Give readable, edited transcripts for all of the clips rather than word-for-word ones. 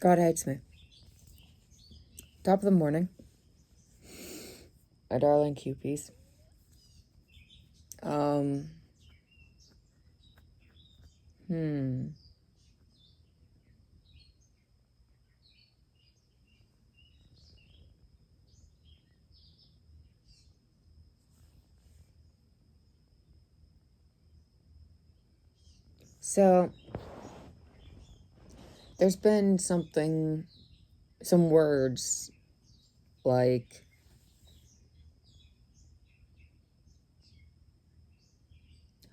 God hates me. Top of the morning. My darling Cupies. So, there's been some words like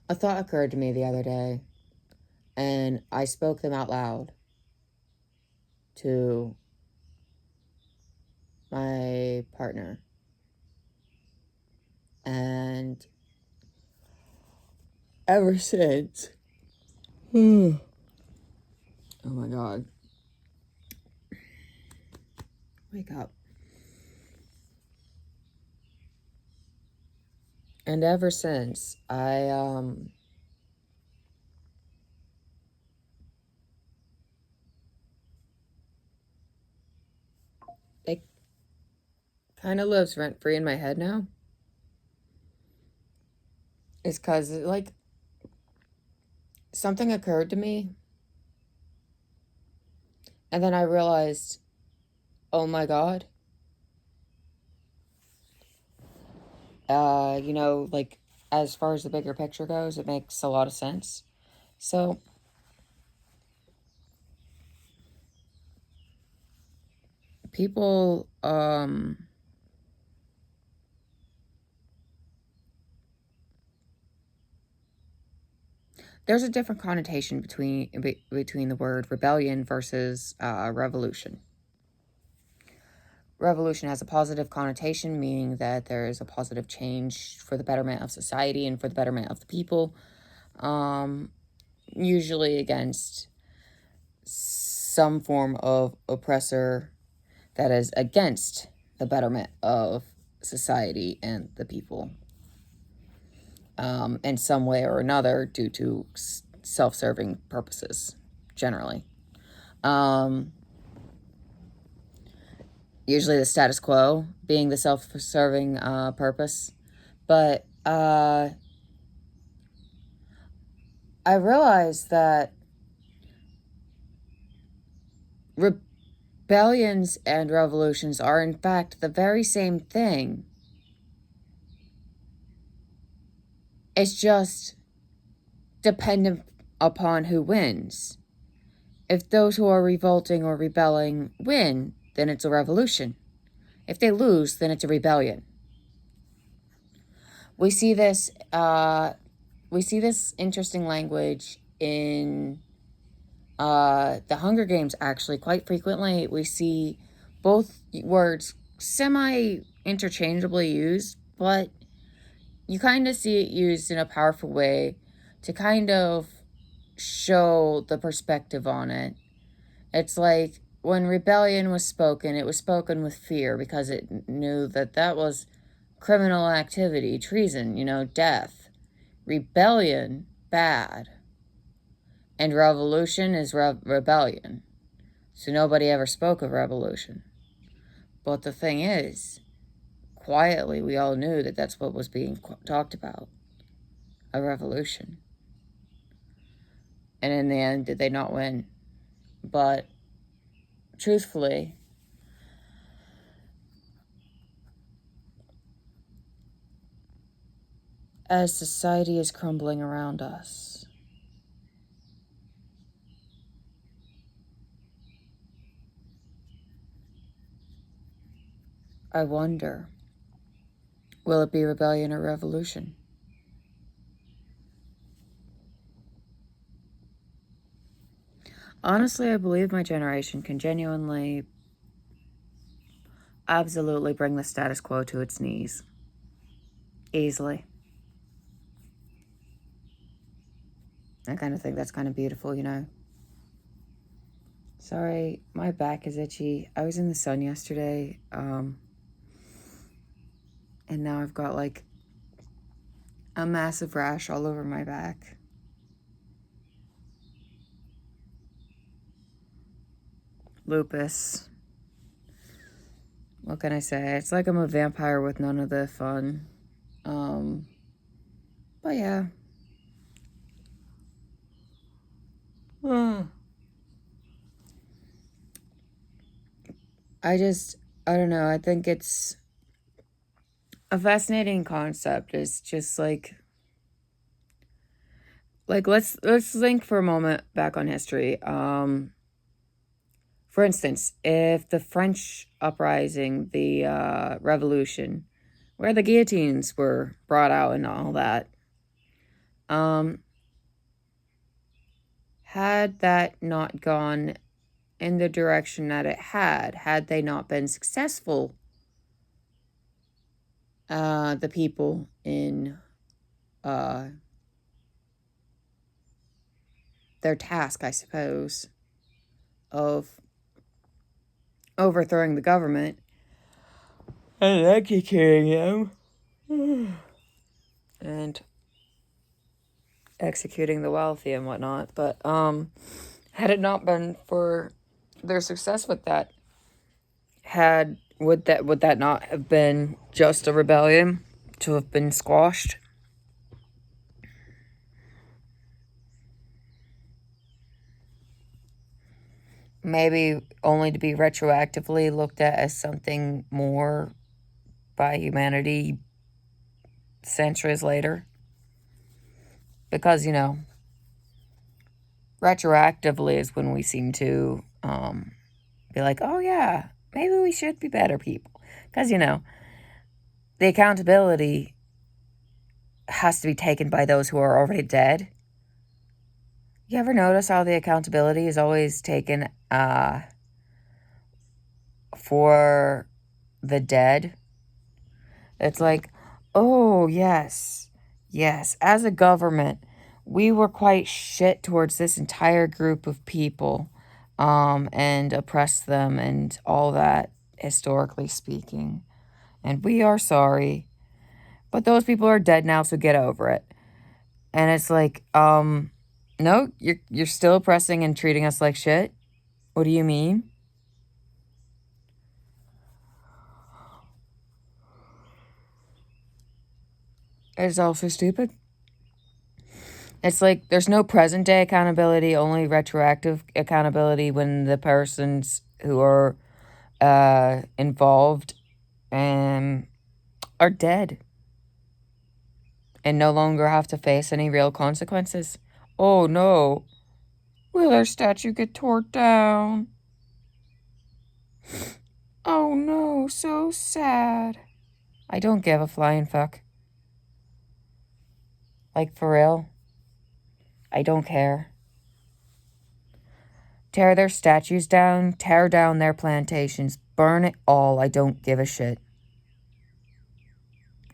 a thought occurred to me the other day, and I spoke them out loud to my partner. And ever since, oh my God, wake up. And ever since, it kind of lives rent-free in my head now. It's because, like, something occurred to me, and then I realized, oh my God. Like, as far as the bigger picture goes, it makes a lot of sense. So, people, there's a different connotation between the word rebellion versus revolution. Revolution has a positive connotation, meaning that there is a positive change for the betterment of society and for the betterment of the people, usually against some form of oppressor that is against the betterment of society and the people, in some way or another, due to self-serving purposes, generally. Usually the status quo being the self-serving purpose. But I realized that rebellions and revolutions are in fact the very same thing. It's just dependent upon who wins. If those who are revolting or rebelling win, then it's a revolution. If they lose, then it's a rebellion. We see this interesting language in the Hunger Games, actually, quite frequently. We see both words semi-interchangeably used, but you kind of see it used in a powerful way to kind of show the perspective on it. It's like when rebellion was spoken, it was spoken with fear because it knew that that was criminal activity, treason, death. Rebellion, bad. And revolution is rebellion. So nobody ever spoke of revolution. But the thing is, quietly, we all knew that that's what was being talked about. A revolution. And in the end, did they not win? But truthfully, as society is crumbling around us, I wonder, will it be rebellion or revolution? Honestly, I believe my generation can genuinely, absolutely bring the status quo to its knees. Easily. I kind of think that's kind of beautiful, Sorry, my back is itchy. I was in the sun yesterday, and now I've got like a massive rash all over my back. lupus. What can I say? It's like I'm a vampire with none of the fun. But yeah. I don't know. I think it's a fascinating concept. It's just like let's think for a moment back on history. For instance, if the French uprising, the revolution, where the guillotines were brought out and all that, had that not gone in the direction that it had they not been successful, the people in their task, I suppose, of overthrowing the government and executing them and executing the wealthy and whatnot. But had it not been for their success with that, would that not have been just a rebellion to have been squashed? Maybe only to be retroactively looked at as something more by humanity centuries later. Because, retroactively is when we seem to be like, oh yeah, maybe we should be better people. Because, the accountability has to be taken by those who are already dead. You ever notice how the accountability is always taken for the dead? It's like, oh, yes, as a government, we were quite shit towards this entire group of people, and oppressed them and all that, historically speaking. And we are sorry, but those people are dead now, so get over it. And it's like, no, you're still oppressing and treating us like shit? What do you mean? It's also stupid. It's like there's no present day accountability, only retroactive accountability when the persons who are involved are dead and no longer have to face any real consequences. Oh no, will our statue get torn down? Oh no, so sad. I don't give a flying fuck. Like, for real. I don't care. Tear their statues down, tear down their plantations, burn it all. I don't give a shit.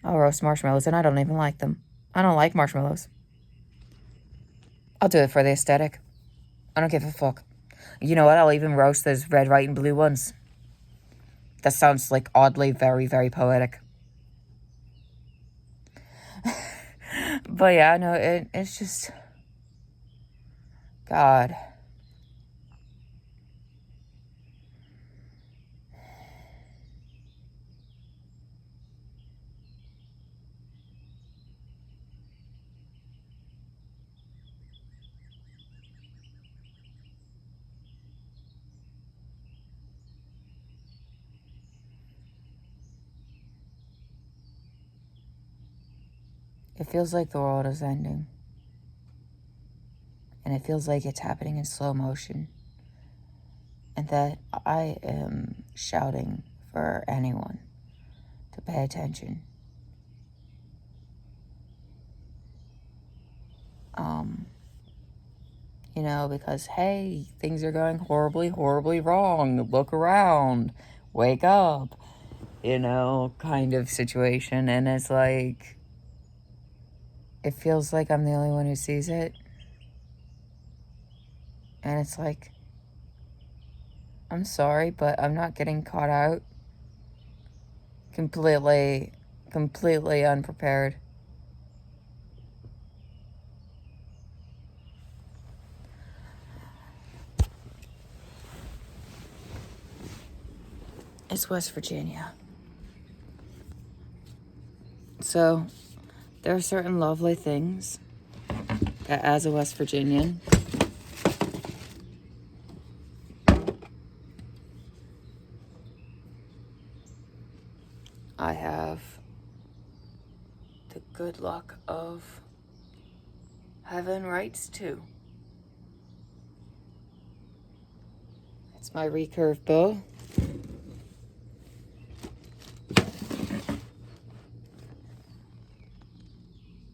I'll roast marshmallows, and I don't even like them. I don't like marshmallows. I'll do it for the aesthetic. I don't give a fuck. You know what? I'll even roast those red, white, and blue ones. That sounds like oddly very, very poetic. But yeah, no, it's just... God. It feels like the world is ending. And it feels like it's happening in slow motion. And that I am shouting for anyone to pay attention. Because, hey, things are going horribly, horribly wrong. Look around. Wake up. Kind of situation. And it's like, it feels like I'm the only one who sees it. And it's like, I'm sorry, but I'm not getting caught out. Completely unprepared. is West Virginia. So there are certain lovely things that, as a West Virginian, I have the good luck of having rights to. It's my recurve bow.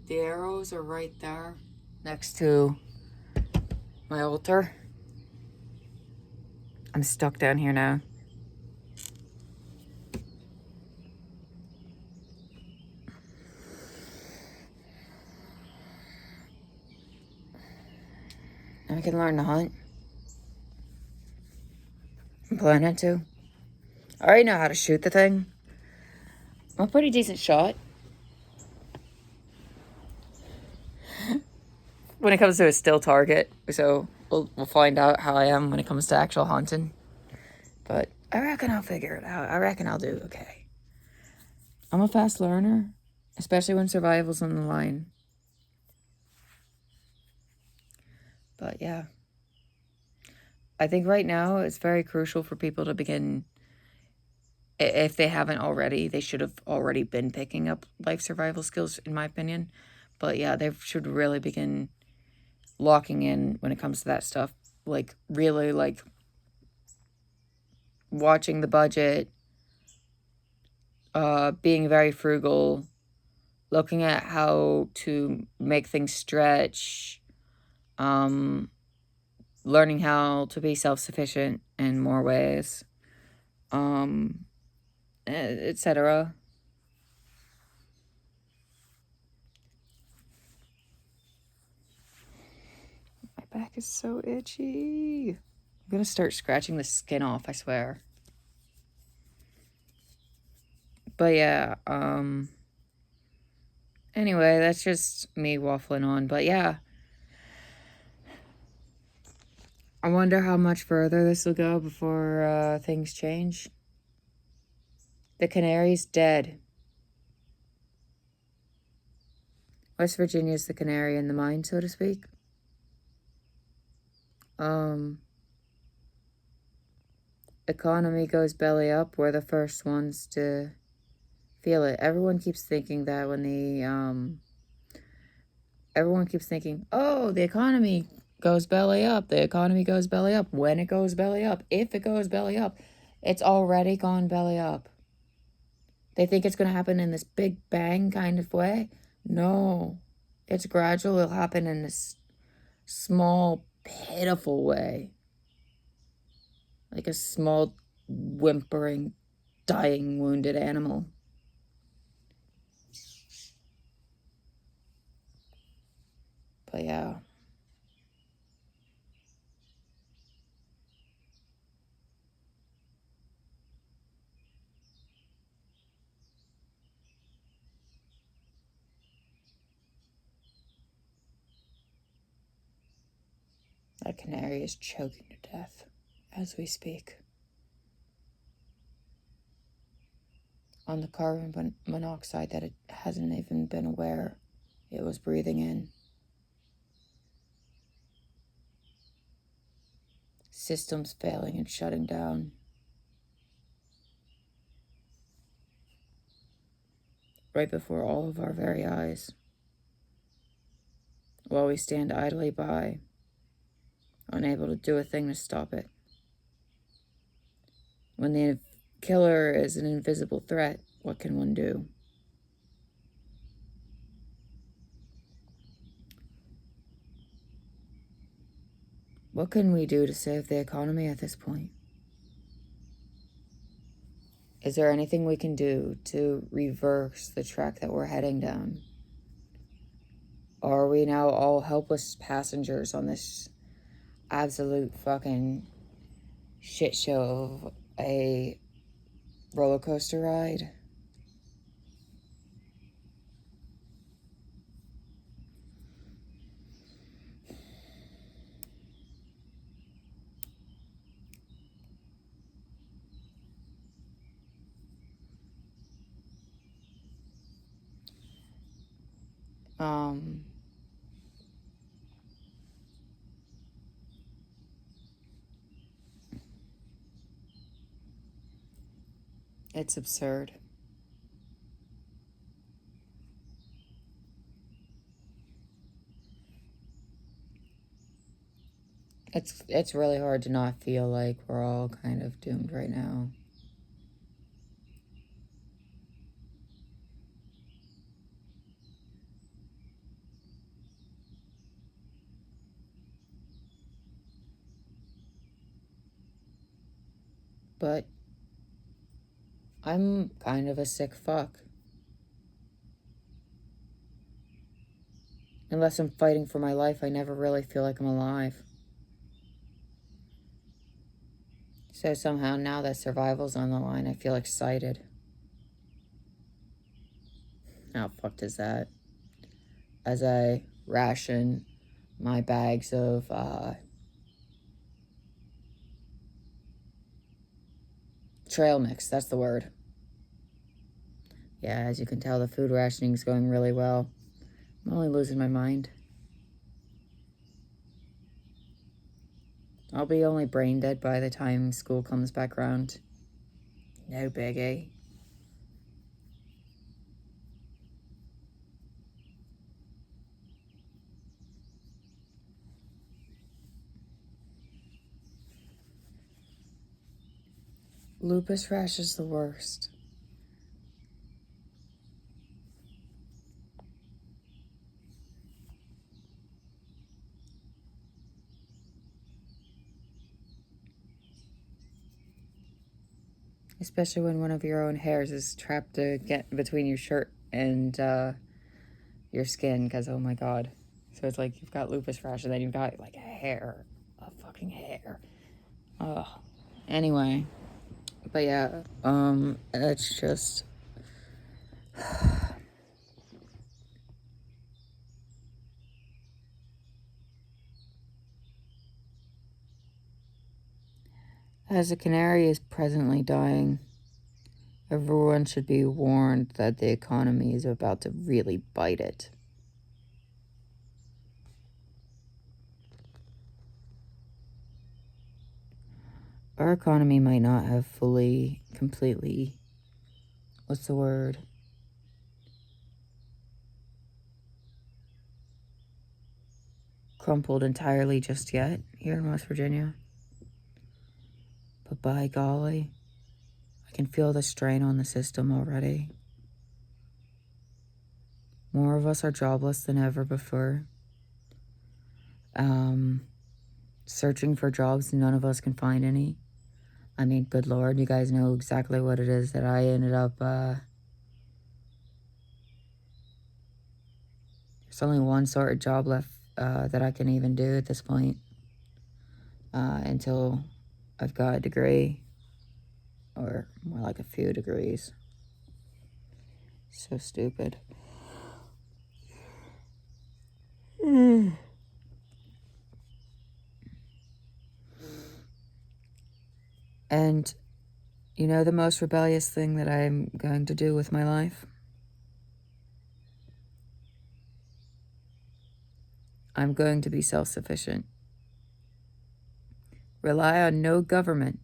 The arrows are right there next to my altar. I'm stuck down here now. I can learn to hunt. I'm planning to. I already know how to shoot the thing. I'm a pretty decent shot. When it comes to a still target. So we'll find out how I am when it comes to actual hunting. But I reckon I'll figure it out. I reckon I'll do okay. I'm a fast learner, especially when survival's on the line. But yeah. I think right now it's very crucial for people to begin, if they haven't already, they should have already been picking up life survival skills, in my opinion. But yeah, they should really begin locking in when it comes to that stuff. Like, really, like, watching the budget, being very frugal, looking at how to make things stretch, learning how to be self-sufficient in more ways, etc. My back is so itchy. I'm gonna start scratching the skin off, I swear. But yeah, anyway, that's just me waffling on. But yeah, I wonder how much further this will go before things change. The canary's dead. West Virginia's the canary in the mine, so to speak. Economy goes belly up. We're the first ones to feel it. Everyone keeps thinking that when everyone keeps thinking, oh, the economy goes belly up. The economy goes belly up. When it goes belly up. If it goes belly up. It's already gone belly up. They think it's going to happen in this big bang kind of way. No. It's gradual. It'll happen in this small, pitiful way. Like a small, whimpering, dying, wounded animal. But yeah. That canary is choking to death as we speak. On the carbon monoxide that it hasn't even been aware it was breathing in. Systems failing and shutting down. Right before all of our very eyes. While we stand idly by, unable to do a thing to stop it. When the killer is an invisible threat, what can one do? What can we do to save the economy at this point? Is there anything we can do to reverse the track that we're heading down? Or are we now all helpless passengers on this absolute fucking shit show of a roller coaster ride? Um, it's absurd. It's really hard to not feel like we're all kind of doomed right now. But I'm kind of a sick fuck. Unless I'm fighting for my life, I never really feel like I'm alive. So somehow now that survival's on the line, I feel excited. How fucked is that? As I ration my bags of trail mix, that's the word. Yeah, as you can tell, the food rationing is going really well. I'm only losing my mind. I'll be only brain dead by the time school comes back around. No biggie. Lupus rash is the worst. Especially when one of your own hairs is trapped to get between your shirt and your skin, because oh my god. So it's like you've got lupus rash and then you've got like a fucking hair. Ugh. Anyway, but yeah, it's just as a canary is presently dying, everyone should be warned that the economy is about to really bite it. Our economy might not have fully, completely, what's the word? Crumpled entirely just yet here in West Virginia. But by golly, I can feel the strain on the system already. More of us are jobless than ever before. Searching for jobs, none of us can find any. I mean, good Lord, you guys know exactly what it is that I ended up, there's only one sort of job left that I can even do at this point until I've got a degree, or more like a few degrees. So stupid. And you know the most rebellious thing that I'm going to do with my life? I'm going to be self-sufficient. Rely on no government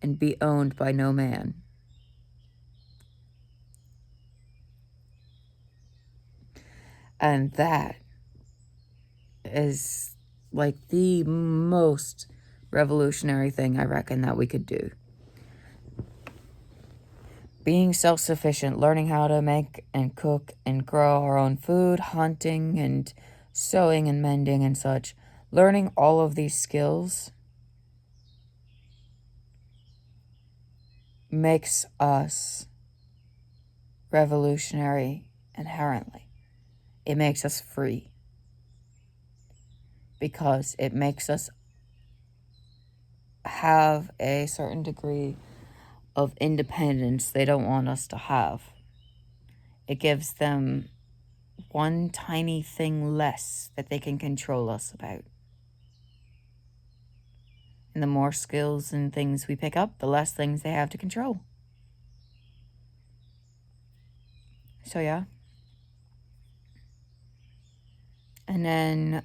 and be owned by no man. And that is like the most revolutionary thing I reckon that we could do. Being self-sufficient, learning how to make and cook and grow our own food, hunting and sewing and mending and such. Learning all of these skills makes us revolutionary inherently. It makes us free. Because it makes us have a certain degree of independence they don't want us to have. It gives them one tiny thing less that they can control us about. And the more skills and things we pick up, the less things they have to control. So yeah. And then,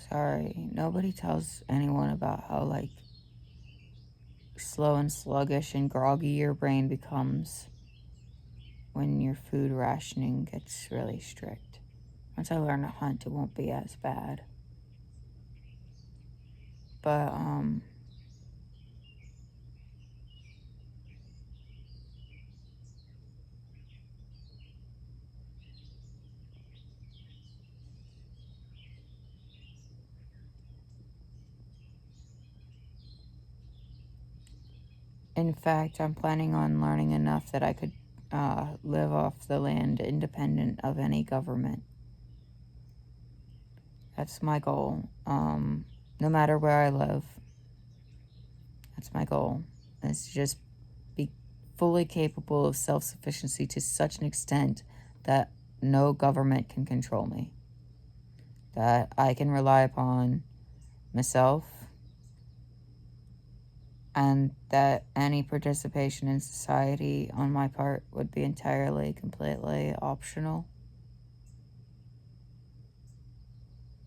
sorry, nobody tells anyone about how, like, slow and sluggish and groggy your brain becomes when your food rationing gets really strict. Once I learn to hunt, it won't be as bad. But, in fact, I'm planning on learning enough that I could live off the land independent of any government. That's my goal. No matter where I live, that's my goal. Is to just be fully capable of self-sufficiency to such an extent that no government can control me. That I can rely upon myself, and that any participation in society on my part would be entirely, completely optional.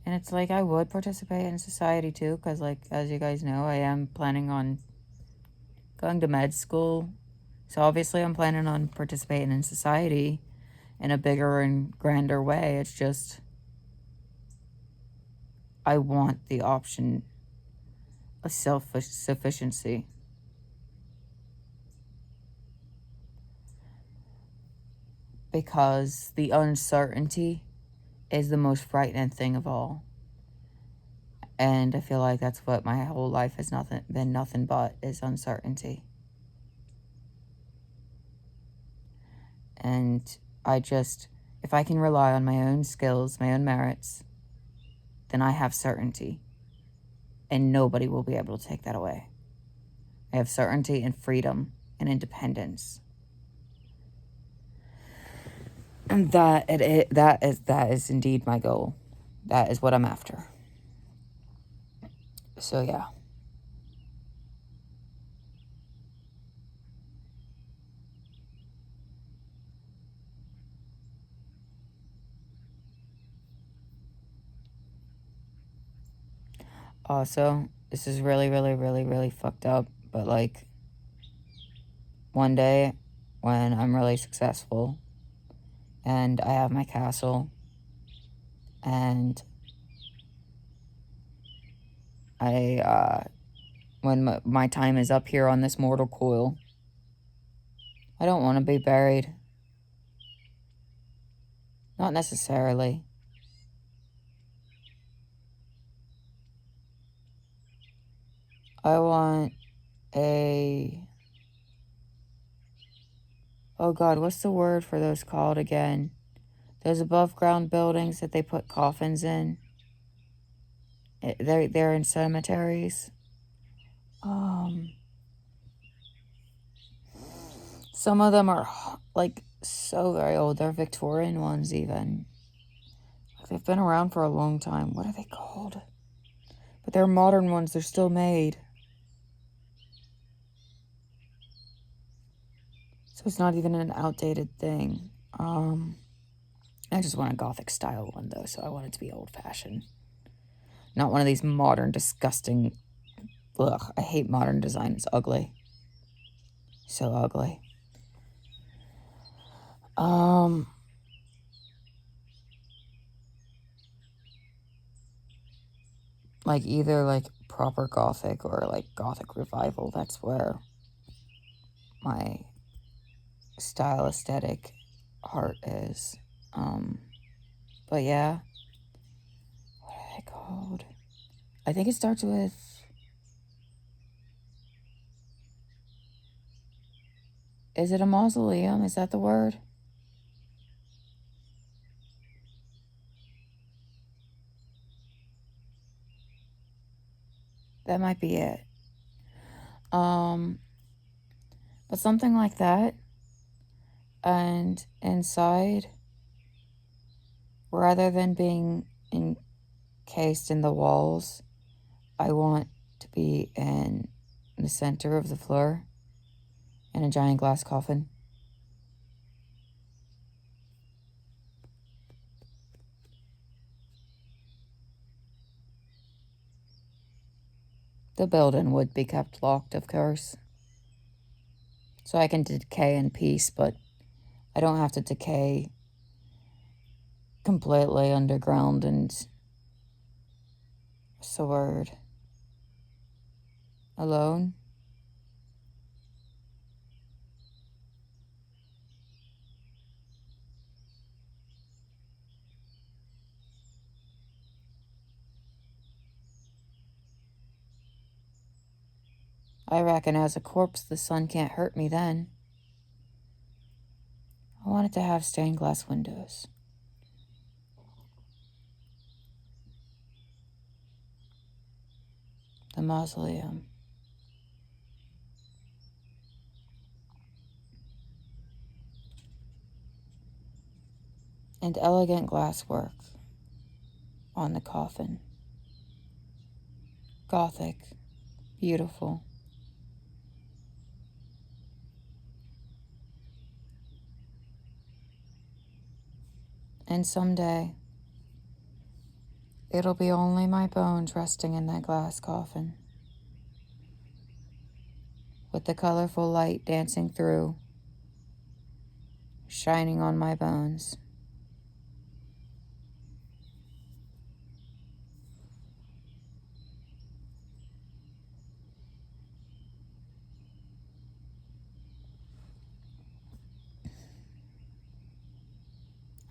And it's like I would participate in society too, because, like, as you guys know, I am planning on going to med school. So obviously I'm planning on participating in society in a bigger and grander way. It's just I want the option of self-sufficiency. Because the uncertainty is the most frightening thing of all. And I feel like that's what my whole life has been nothing but, is uncertainty. And I just, if I can rely on my own skills, my own merits, then I have certainty. And nobody will be able to take that away. I have certainty and freedom and independence. And that is indeed my goal. That is what I'm after. So yeah. Also, this is really, really, really, really fucked up. But, like, one day when I'm really successful and I have my castle and when my time is up here on this mortal coil, I don't want to be buried. Not necessarily. I want a... Oh God, what's the word for those called again? Those above ground buildings that they put coffins in. They're in cemeteries. Some of them are, like, so very old. They're Victorian ones even. Like, they've been around for a long time. What are they called? But they're modern ones. They're still made. So it's not even an outdated thing. I just want a Gothic style one though, so I want it to be old fashioned. Not one of these modern, disgusting... Ugh, I hate modern design. It's ugly. So ugly. Like, either, like, proper Gothic or, like, Gothic revival. That's where my style aesthetic heart is. But yeah. What are they called? I think it starts with... Is it a mausoleum? Is that the word? That might be it. But something like that. And inside, rather than being encased in the walls, I want to be in the center of the floor in a giant glass coffin. The building would be kept locked, of course, so I can decay in peace, but I don't have to decay completely underground and, what's the word, alone. I reckon as a corpse, the sun can't hurt me then. I wanted to have stained glass windows. The mausoleum. And elegant glasswork on the coffin. Gothic. Beautiful. And someday, it'll be only my bones resting in that glass coffin, with the colorful light dancing through, shining on my bones.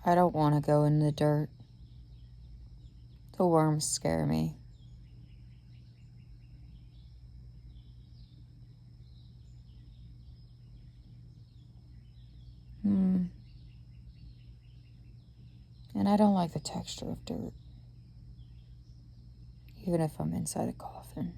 I don't want to go in the dirt. The worms scare me. And I don't like the texture of dirt, even if I'm inside a coffin.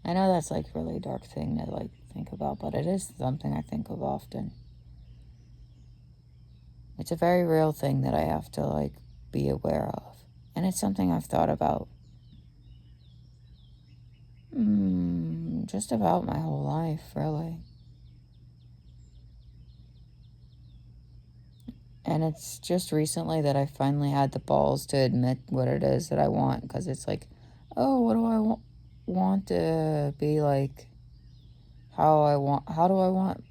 I know that's like really dark thing to like think about, but it is something I think of often. It's a very real thing that I have to like be aware of. And it's something I've thought about just about my whole life, really. And it's just recently that I finally had the balls to admit what it is that I want, because it's like, oh, what do I want to be like? How do I want,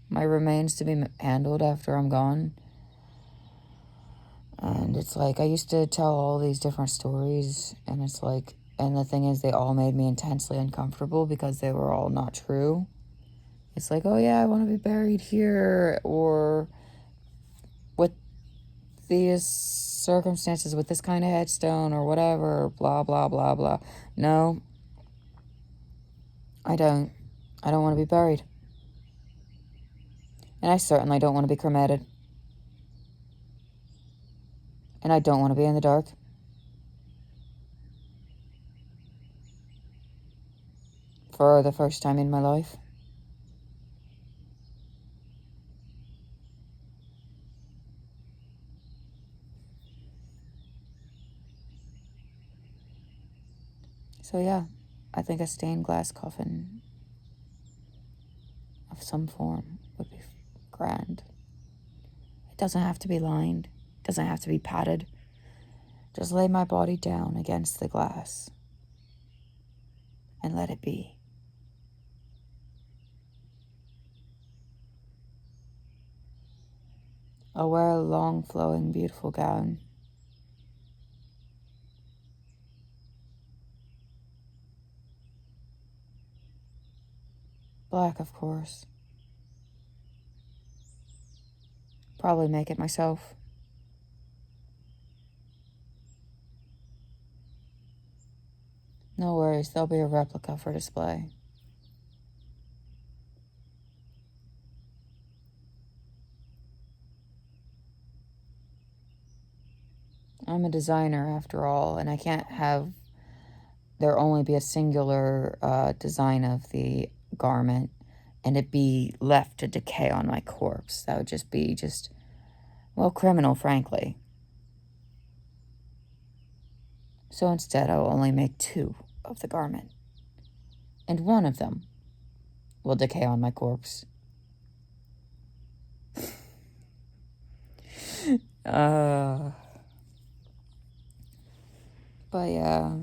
my remains to be handled after I'm gone? And it's like, I used to tell all these different stories, and it's like, and the thing is, they all made me intensely uncomfortable because they were all not true. It's like, oh yeah, I want to be buried here, or with these circumstances, with this kind of headstone, or whatever, blah, blah, blah, blah. No, I don't. I don't want to be buried. And I certainly don't want to be cremated. And I don't want to be in the dark. For the first time in my life. So yeah, I think a stained glass coffin of some form would be grand. It doesn't have to be lined. It doesn't have to be padded. Just lay my body down against the glass and let it be. I'll wear a long, flowing, beautiful gown. Black, of course. Probably make it myself. No worries, there'll be a replica for display. I'm a designer after all, and I can't have there only be a singular design of the garment, and it be left to decay on my corpse. That would just be well, criminal, frankly. So instead, I will only make 2 of the garment, and 1 of them will decay on my corpse. But yeah,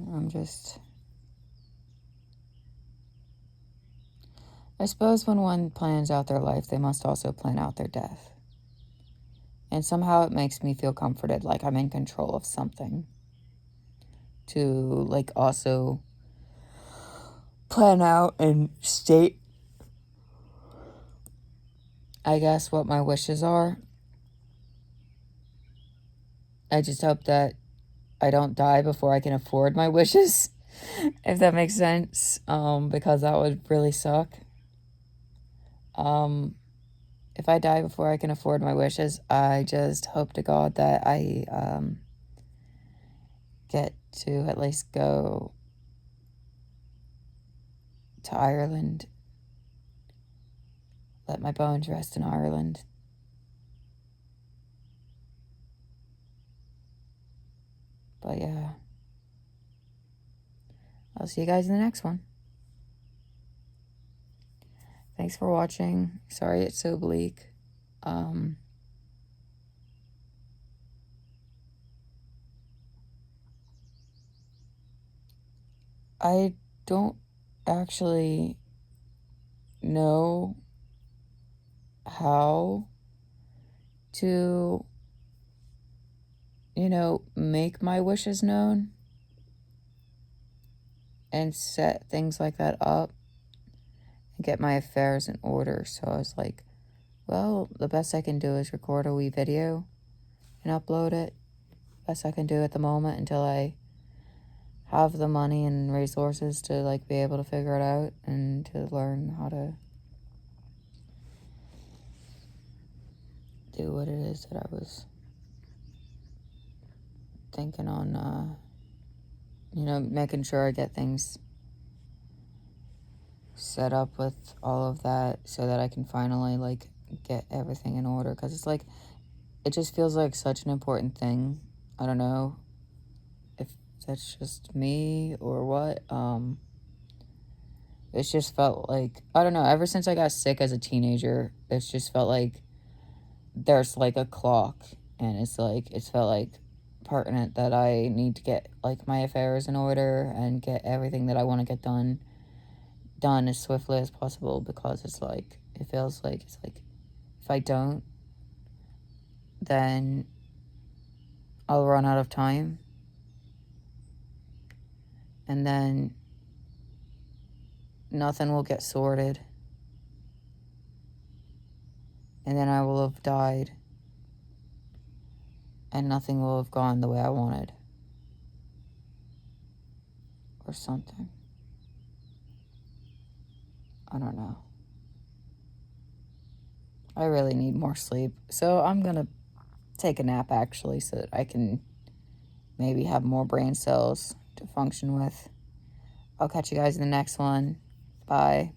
I suppose when one plans out their life, they must also plan out their death. And somehow it makes me feel comforted, like I'm in control of something. To, like, also plan out and state, I guess, what my wishes are. I just hope that I don't die before I can afford my wishes, if that makes sense, because that would really suck. If I die before I can afford my wishes, I just hope to God that I get to at least go to Ireland, let my bones rest in Ireland. But yeah, I'll see you guys in the next one. Thanks for watching. Sorry it's so bleak. I don't actually know how to, make my wishes known and set things like that up and get my affairs in order. So I was like, well, the best I can do is record a wee video and upload it. Best I can do at the moment until I have the money and resources to, like, be able to figure it out and to learn how to do what it is that I was thinking on, making sure I get things set up with all of that so that I can finally, like, get everything in order. Because it's like, it just feels like such an important thing. I don't know if that's just me or what. It's just felt like, I don't know, ever since I got sick as a teenager, it's just felt like there's, like, a clock, and it's felt like pertinent that I need to get, like, my affairs in order and get everything that I want to get done as swiftly as possible, because it's like, it feels like, it's like, if I don't, then I'll run out of time, and then nothing will get sorted, and then I will have died, and nothing will have gone the way I wanted, or something. I don't know. I really need more sleep, so I'm gonna take a nap, actually, so that I can maybe have more brain cells to function with. I'll catch you guys in the next one. Bye.